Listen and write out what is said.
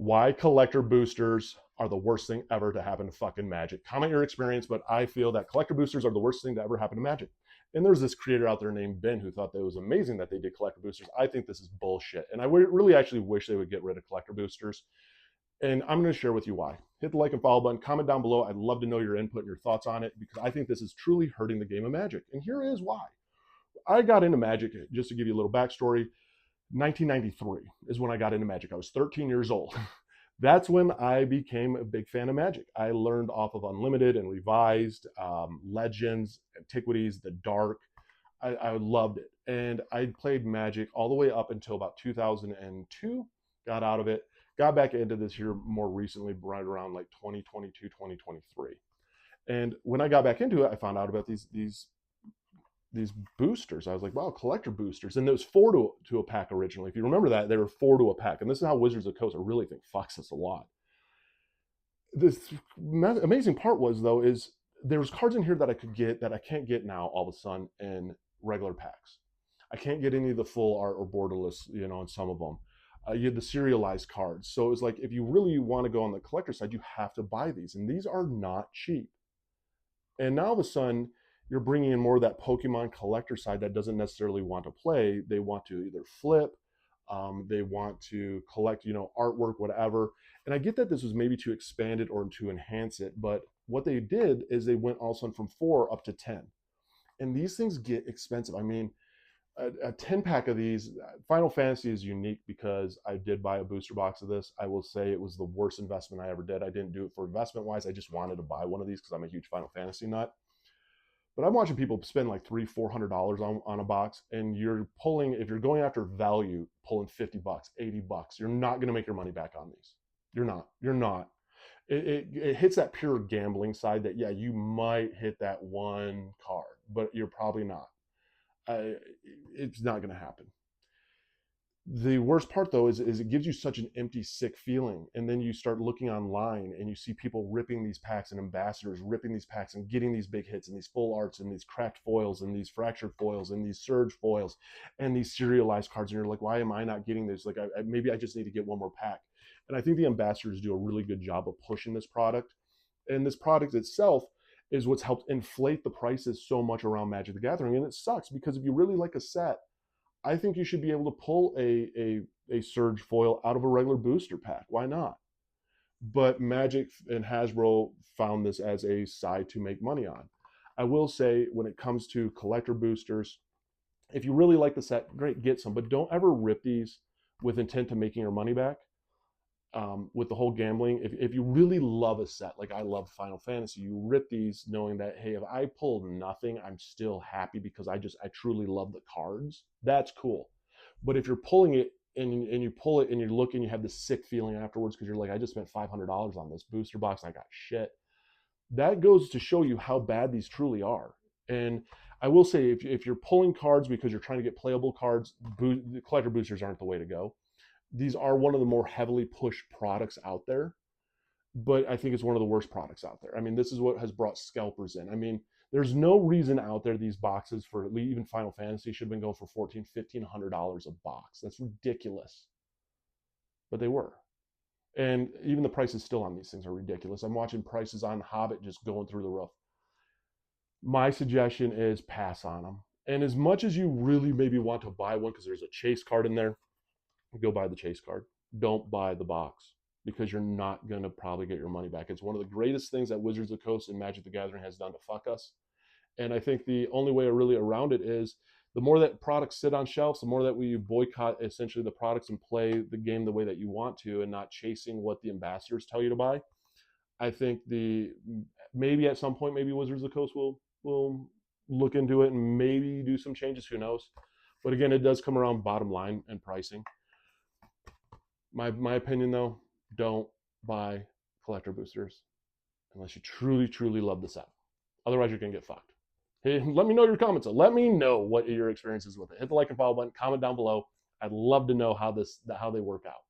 why collector boosters are the worst thing ever to happen to fucking Magic. Comment your experience, but I feel that collector boosters are the worst thing to ever happen to Magic. And there's this creator out there named Ben who thought that it was amazing that they did collector boosters. I think this is bullshit. And I really actually wish they would get rid of collector boosters. And I'm going to share with you why. Hit the like and follow button, comment down below. I'd love to know your input and your thoughts on it because I think this is truly hurting the game of Magic. And here is why. I got into Magic, just to give you a little backstory, 1993 is when I got into Magic. I was 13 years old. That's when I became a big fan of Magic. I learned off of Unlimited and Revised, Legends, Antiquities, The Dark. I loved it. And I played Magic all the way up until about 2002, got out of it, got back into this here more recently, right around like 2022, 2023. And when I got back into it, I found out about these boosters. I was like, wow, collector boosters. And there was 4 to a pack originally. If you remember that, there were 4 to a pack. And this is how Wizards of the Coast, I really think, fucks us a lot. This amazing part was, though, is there was cards in here that I could get that I can't get now all of a sudden in regular packs. I can't get any of the full art or borderless, in some of them. You had the serialized cards. So it was like, if you really want to go on the collector side, you have to buy these. And these are not cheap. And now all of a sudden, you're bringing in more of that Pokemon collector side that doesn't necessarily want to play. They want to either flip, they want to collect, artwork, whatever. And I get that this was maybe to expand it or to enhance it, but what they did is they went all of a sudden from 4 up to 10. And these things get expensive. I mean, a 10 pack of these, Final Fantasy is unique because I did buy a booster box of this. I will say it was the worst investment I ever did. I didn't do it for investment wise. I just wanted to buy one of these because I'm a huge Final Fantasy nut. But I'm watching people spend like $300-$400 on a box, and you're pulling, if you're going after value, pulling $50, $80. You're not going to make your money back on these. You're not. It hits that pure gambling side that, yeah, you might hit that one card, but you're probably not. It's not going to happen. The worst part, though, is it gives you such an empty, sick feeling. And then you start looking online and you see people ripping these packs and ambassadors ripping these packs and getting these big hits and these full arts and these cracked foils and these fractured foils and these surge foils and these serialized cards. And you're like, why am I not getting this? Like, maybe I just need to get one more pack. And I think the ambassadors do a really good job of pushing this product. And this product itself is what's helped inflate the prices so much around Magic the Gathering. And it sucks because if you really like a set, I think you should be able to pull a Surge foil out of a regular booster pack. Why not? But Magic and Hasbro found this as a side to make money on. I will say, when it comes to collector boosters, if you really like the set, great, get some. But don't ever rip these with intent to making your money back. With the whole gambling, if you really love a set, like I love Final Fantasy, you rip these knowing that, hey, if I pull nothing, I'm still happy because I truly love the cards. That's cool. But if you're pulling it and you pull it and you look and you have this sick feeling afterwards because you're like, I just spent $500 on this booster box, I got shit. That goes to show you how bad these truly are. And I will say, if you're pulling cards because you're trying to get playable cards, the collector boosters aren't the way to go. These are one of the more heavily pushed products out there, but I think it's one of the worst products out there. I mean, this is what has brought scalpers in. I mean, there's no reason out there these boxes for even Final Fantasy should have been going for $1,400, $1,500 a box. That's ridiculous. But they were. And even the prices still on these things are ridiculous. I'm watching prices on Hobbit just going through the roof. My suggestion is pass on them. And as much as you really maybe want to buy one because there's a chase card in there, go buy the chase card. Don't buy the box because you're not going to probably get your money back. It's one of the greatest things that Wizards of the Coast and Magic the Gathering has done to fuck us. And I think the only way really around it is the more that products sit on shelves, the more that we boycott essentially the products and play the game the way that you want to and not chasing what the ambassadors tell you to buy. I think maybe at some point, maybe Wizards of the Coast will look into it and maybe do some changes. Who knows? But again, it does come around bottom line and pricing. My opinion, though, don't buy collector boosters unless you truly, truly love the set. Otherwise, you're going to get fucked. Hey, let me know your comments. Let me know what your experience is with it. Hit the like and follow button. Comment down below. I'd love to know how they work out.